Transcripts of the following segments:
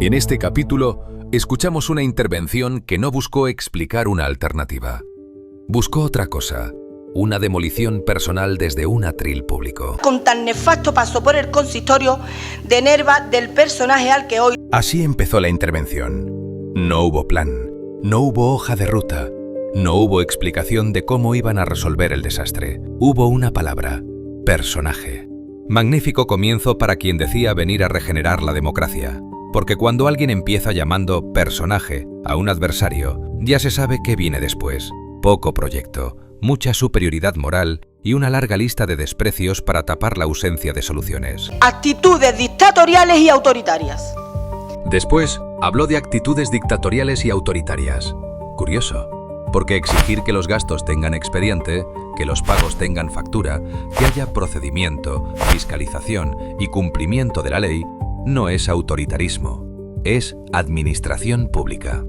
En este capítulo, escuchamos una intervención que no buscó explicar una alternativa. Buscó otra cosa, una demolición personal desde un atril público. Con tan nefasto paso por el consistorio de Nerva del personaje al que hoy... Así empezó la intervención. No hubo plan, no hubo hoja de ruta, no hubo explicación de cómo iban a resolver el desastre. Hubo una palabra: personaje. Magnífico comienzo para quien decía venir a regenerar la democracia. Porque cuando alguien empieza llamando personaje a un adversario, ya se sabe qué viene después. Poco proyecto, mucha superioridad moral y una larga lista de desprecios para tapar la ausencia de soluciones. Actitudes dictatoriales y autoritarias. Después, habló de actitudes dictatoriales y autoritarias. Curioso, porque exigir que los gastos tengan expediente, que los pagos tengan factura, que haya procedimiento, fiscalización y cumplimiento de la ley, no es autoritarismo, es administración pública.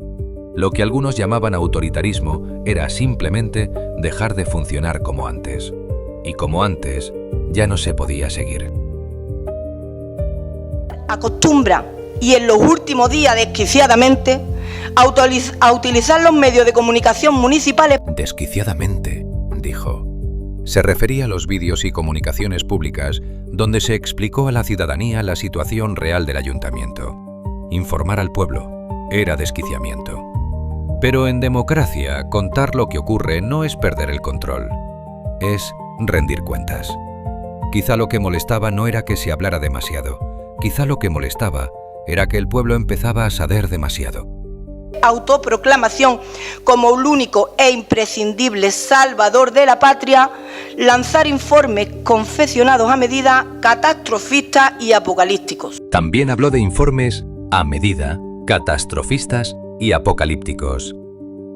Lo que algunos llamaban autoritarismo era simplemente dejar de funcionar como antes. Y como antes, ya no se podía seguir. Acostumbra, y en los últimos días desquiciadamente, a utilizar los medios de comunicación municipales. Desquiciadamente, dijo. Se refería a los vídeos y comunicaciones públicas donde se explicó a la ciudadanía la situación real del ayuntamiento. Informar al pueblo era desquiciamiento. Pero en democracia, contar lo que ocurre no es perder el control, es rendir cuentas. Quizá lo que molestaba no era que se hablara demasiado, quizá lo que molestaba era que el pueblo empezaba a saber demasiado. Autoproclamación como el único e imprescindible salvador de la patria, lanzar informes confeccionados a medida, catastrofistas y apocalípticos. También habló de informes a medida, catastrofistas y apocalípticos.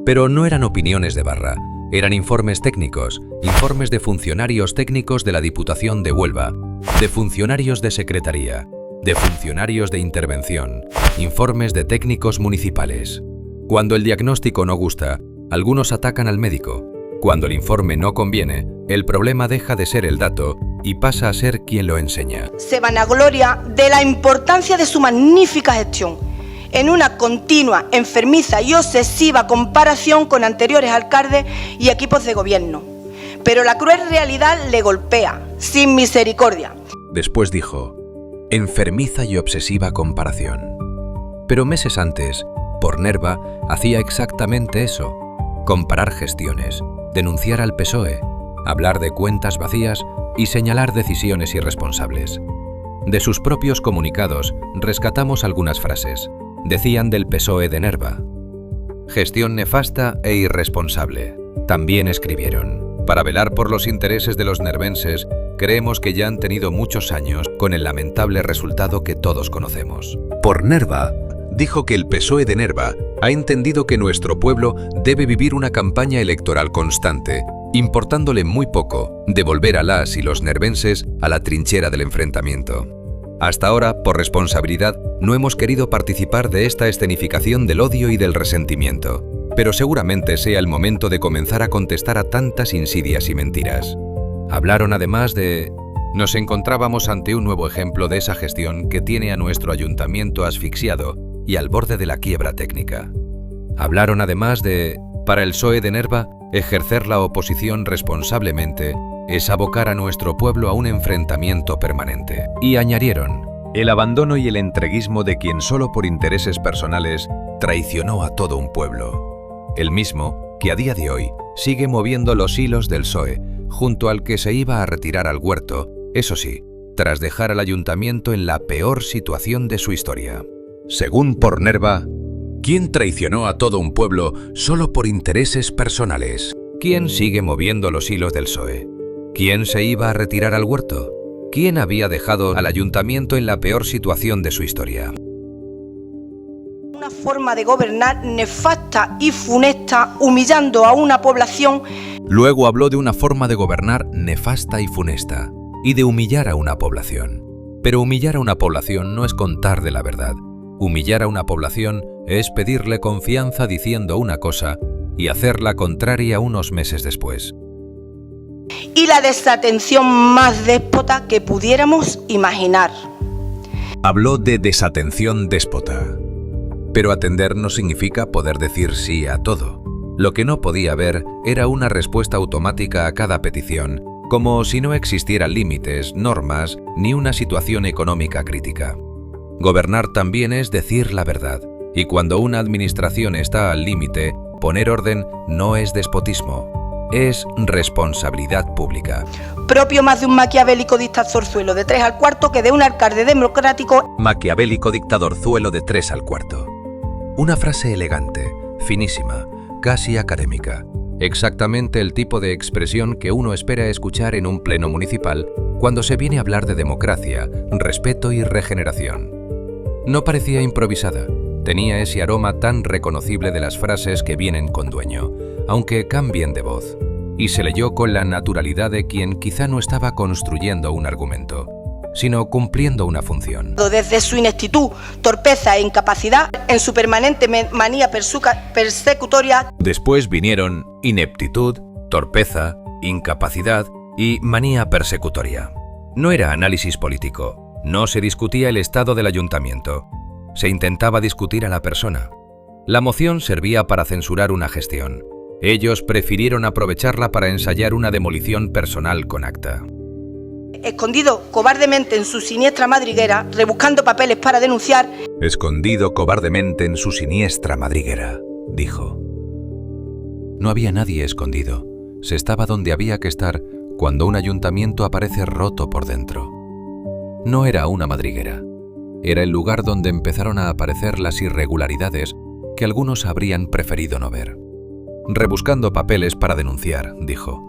Pero no eran opiniones de barra, eran informes técnicos, informes de funcionarios técnicos de la Diputación de Huelva, de funcionarios de secretaría, de funcionarios de intervención, informes de técnicos municipales. Cuando el diagnóstico no gusta, algunos atacan al médico. Cuando el informe no conviene, el problema deja de ser el dato y pasa a ser quien lo enseña. Se vanagloria de la importancia de su magnífica gestión, en una continua, enfermiza y obsesiva comparación con anteriores alcaldes y equipos de gobierno. Pero la cruel realidad le golpea, sin misericordia. Después dijo: enfermiza y obsesiva comparación. Pero meses antes, por Nerva, hacía exactamente eso: comparar gestiones, denunciar al PSOE, hablar de cuentas vacías y señalar decisiones irresponsables. De sus propios comunicados rescatamos algunas frases. Decían del PSOE de Nerva: gestión nefasta e irresponsable. También escribieron: para velar por los intereses de los nervenses, creemos que ya han tenido muchos años con el lamentable resultado que todos conocemos. Por Nerva, dijo que el PSOE de Nerva ha entendido que nuestro pueblo debe vivir una campaña electoral constante, importándole muy poco devolver a las y los nervenses a la trinchera del enfrentamiento. Hasta ahora, por responsabilidad, no hemos querido participar de esta escenificación del odio y del resentimiento, pero seguramente sea el momento de comenzar a contestar a tantas insidias y mentiras. Hablaron además de: nos encontrábamos ante un nuevo ejemplo de esa gestión que tiene a nuestro ayuntamiento asfixiado y al borde de la quiebra técnica. Hablaron además de: para el PSOE de Nerva, ejercer la oposición responsablemente es abocar a nuestro pueblo a un enfrentamiento permanente. Y añadieron: el abandono y el entreguismo de quien solo por intereses personales traicionó a todo un pueblo. El mismo que a día de hoy sigue moviendo los hilos del PSOE, junto al que se iba a retirar al huerto, eso sí, tras dejar al ayuntamiento en la peor situación de su historia. Según por Nerva, ¿quién traicionó a todo un pueblo solo por intereses personales? ¿Quién sigue moviendo los hilos del PSOE? ¿Quién se iba a retirar al huerto? ¿Quién había dejado al ayuntamiento en la peor situación de su historia? Una forma de gobernar nefasta y funesta, humillando a una población. Luego habló de una forma de gobernar nefasta y funesta, y de humillar a una población. Pero humillar a una población no es contar de la verdad. Humillar a una población es pedirle confianza diciendo una cosa y hacer la contraria unos meses después. Y la desatención más déspota que pudiéramos imaginar. Habló de desatención déspota. Pero atender no significa poder decir sí a todo. Lo que no podía ver era una respuesta automática a cada petición, como si no existieran límites, normas, ni una situación económica crítica. Gobernar también es decir la verdad, y cuando una administración está al límite, poner orden no es despotismo, es responsabilidad pública. Propio más de un maquiavélico dictadorzuelo de 3 al cuarto que de un alcalde democrático. Maquiavélico dictadorzuelo de 3 al cuarto. Una frase elegante, finísima, casi académica. Exactamente el tipo de expresión que uno espera escuchar en un pleno municipal cuando se viene a hablar de democracia, respeto y regeneración. No parecía improvisada, tenía ese aroma tan reconocible de las frases que vienen con dueño, aunque cambien de voz, y se leyó con la naturalidad de quien quizá no estaba construyendo un argumento, sino cumpliendo una función. Desde su ineptitud, torpeza e incapacidad, en su permanente manía persecutoria. Después vinieron ineptitud, torpeza, incapacidad y manía persecutoria. No era análisis político, no se discutía el estado del ayuntamiento, se intentaba discutir a la persona. La moción servía para censurar una gestión. Ellos prefirieron aprovecharla para ensayar una demolición personal con acta. Escondido cobardemente en su siniestra madriguera, rebuscando papeles para denunciar. Escondido cobardemente en su siniestra madriguera, dijo. No había nadie escondido. Se estaba donde había que estar cuando un ayuntamiento aparece roto por dentro. No era una madriguera. Era el lugar donde empezaron a aparecer las irregularidades que algunos habrían preferido no ver. Rebuscando papeles para denunciar, dijo,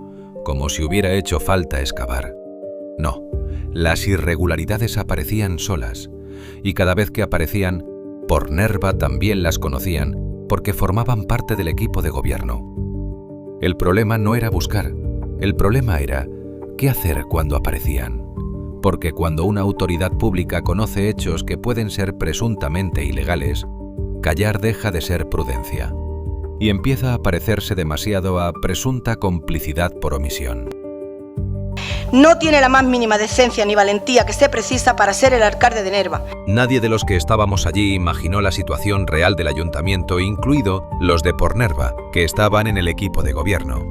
como si hubiera hecho falta excavar. No, las irregularidades aparecían solas, y cada vez que aparecían, por Nerva también las conocían porque formaban parte del equipo de gobierno. El problema no era buscar, el problema era qué hacer cuando aparecían. Porque cuando una autoridad pública conoce hechos que pueden ser presuntamente ilegales, callar deja de ser prudencia y empieza a parecerse demasiado a presunta complicidad por omisión. No tiene la más mínima decencia ni valentía que se precisa para ser el alcalde de Nerva. Nadie de los que estábamos allí imaginó la situación real del ayuntamiento, incluido los de por Nerva, que estaban en el equipo de gobierno.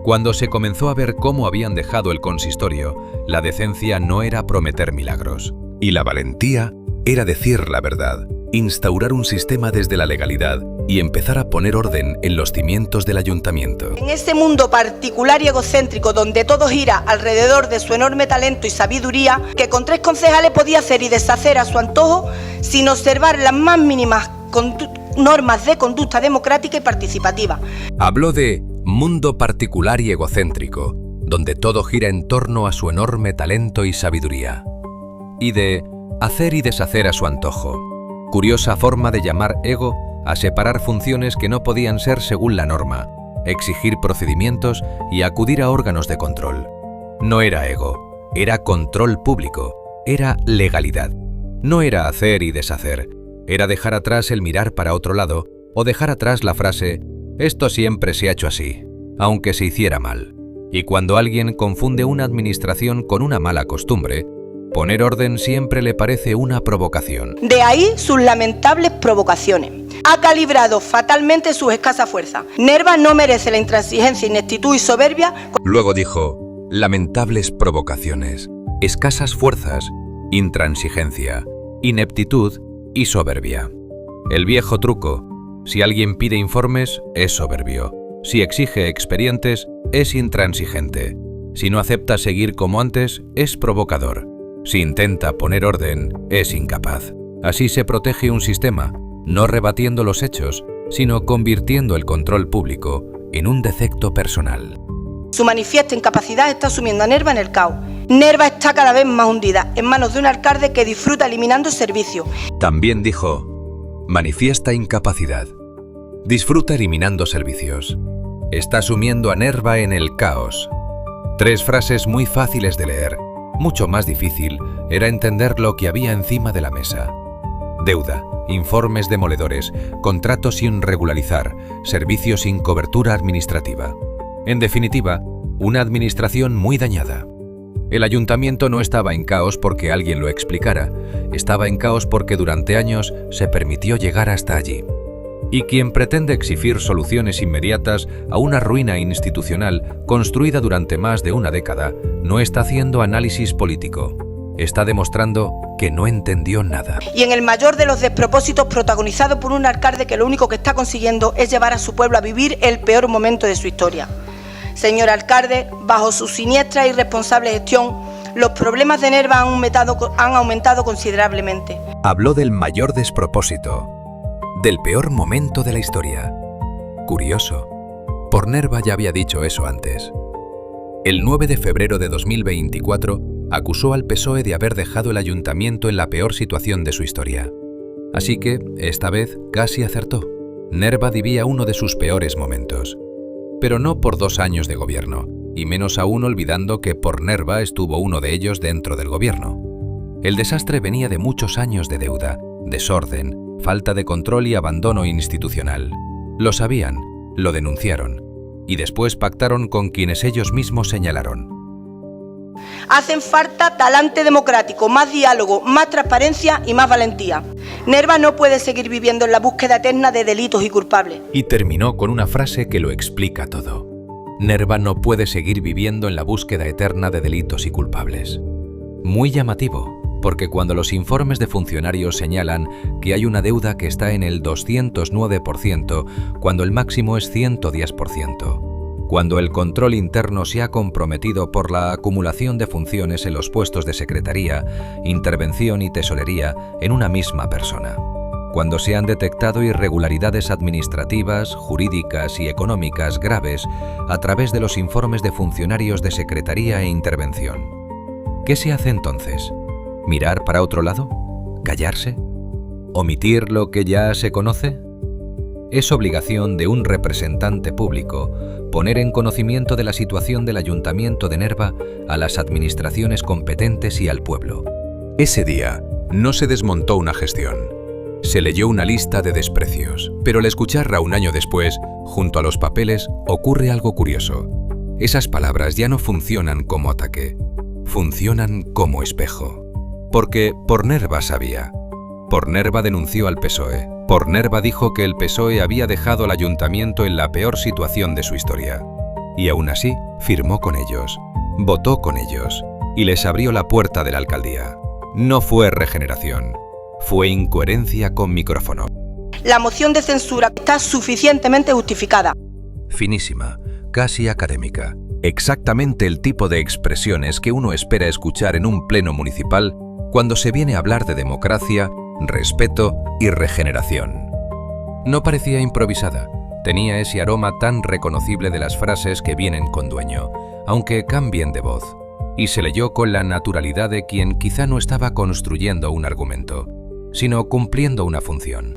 Cuando se comenzó a ver cómo habían dejado el consistorio, la decencia no era prometer milagros. Y la valentía era decir la verdad, instaurar un sistema desde la legalidad y empezar a poner orden en los cimientos del ayuntamiento. En ese mundo particular y egocéntrico donde todo gira alrededor de su enorme talento y sabiduría, que con 3 concejales podía hacer y deshacer a su antojo sin observar las más mínimas normas de conducta democrática y participativa. Habló de mundo particular y egocéntrico, donde todo gira en torno a su enorme talento y sabiduría. Y de hacer y deshacer a su antojo. Curiosa forma de llamar ego a separar funciones que no podían ser según la norma, exigir procedimientos y acudir a órganos de control. No era ego, era control público, era legalidad. No era hacer y deshacer, era dejar atrás el mirar para otro lado o dejar atrás la frase «esto siempre se ha hecho así», aunque se hiciera mal. Y cuando alguien confunde una administración con una mala costumbre, poner orden siempre le parece una provocación. De ahí sus lamentables provocaciones. Ha calibrado fatalmente su escasa fuerza. Nerva no merece la intransigencia, ineptitud y soberbia. Luego dijo, lamentables provocaciones, escasas fuerzas, intransigencia, ineptitud y soberbia. El viejo truco. Si alguien pide informes, es soberbio. Si exige expedientes, es intransigente. Si no acepta seguir como antes, es provocador. Si intenta poner orden, es incapaz. Así se protege un sistema, no rebatiendo los hechos, sino convirtiendo el control público en un defecto personal. Su manifiesta incapacidad está sumiendo a Nerva en el caos. Nerva está cada vez más hundida en manos de un alcalde que disfruta eliminando servicios. También dijo, manifiesta incapacidad. Disfruta eliminando servicios. Está sumiendo a Nerva en el caos. 3 frases muy fáciles de leer. Mucho más difícil era entender lo que había encima de la mesa. Deuda, informes demoledores, contratos sin regularizar, servicios sin cobertura administrativa. En definitiva, una administración muy dañada. El ayuntamiento no estaba en caos porque alguien lo explicara, estaba en caos porque durante años se permitió llegar hasta allí. Y quien pretende exigir soluciones inmediatas a una ruina institucional construida durante más de una década no está haciendo análisis político. Está demostrando que no entendió nada. Y en el mayor de los despropósitos protagonizado por un alcalde que lo único que está consiguiendo es llevar a su pueblo a vivir el peor momento de su historia. Señor alcalde, bajo su siniestra e irresponsable gestión, los problemas de Nerva han aumentado considerablemente. Habló del mayor despropósito, del peor momento de la historia. Curioso, por Nerva ya había dicho eso antes. El 9 de febrero de 2024 acusó al PSOE de haber dejado el ayuntamiento en la peor situación de su historia. Así que, esta vez, casi acertó. Nerva vivía uno de sus peores momentos. Pero no por 2 años de gobierno, y menos aún olvidando que por Nerva estuvo uno de ellos dentro del gobierno. El desastre venía de muchos años de deuda, desorden, falta de control y abandono institucional. Lo sabían, lo denunciaron, y después pactaron con quienes ellos mismos señalaron. Hacen falta talante democrático, más diálogo, más transparencia y más valentía. Nerva no puede seguir viviendo en la búsqueda eterna de delitos y culpables. Y terminó con una frase que lo explica todo. Nerva no puede seguir viviendo en la búsqueda eterna de delitos y culpables. Muy llamativo, porque cuando los informes de funcionarios señalan que hay una deuda que está en el 209%, cuando el máximo es 110%, cuando el control interno se ha comprometido por la acumulación de funciones en los puestos de secretaría, intervención y tesorería en una misma persona, cuando se han detectado irregularidades administrativas, jurídicas y económicas graves a través de los informes de funcionarios de secretaría e intervención. ¿Qué se hace entonces? ¿Mirar para otro lado? ¿Callarse? ¿Omitir lo que ya se conoce? Es obligación de un representante público poner en conocimiento de la situación del Ayuntamiento de Nerva a las administraciones competentes y al pueblo. Ese día no se desmontó una gestión. Se leyó una lista de desprecios, pero al escucharla un año después, junto a los papeles, ocurre algo curioso. Esas palabras ya no funcionan como ataque, funcionan como espejo. Porque por Nerva sabía. Por Nerva denunció al PSOE. Por Nerva dijo que el PSOE había dejado al ayuntamiento en la peor situación de su historia. Y aún así, firmó con ellos, votó con ellos y les abrió la puerta de la alcaldía. No fue regeneración, fue incoherencia con micrófono. La moción de censura está suficientemente justificada. Finísima, casi académica. Exactamente el tipo de expresiones que uno espera escuchar en un pleno municipal cuando se viene a hablar de democracia, respeto y regeneración. No parecía improvisada, tenía ese aroma tan reconocible de las frases que vienen con dueño, aunque cambien de voz, y se leyó con la naturalidad de quien quizá no estaba construyendo un argumento, sino cumpliendo una función.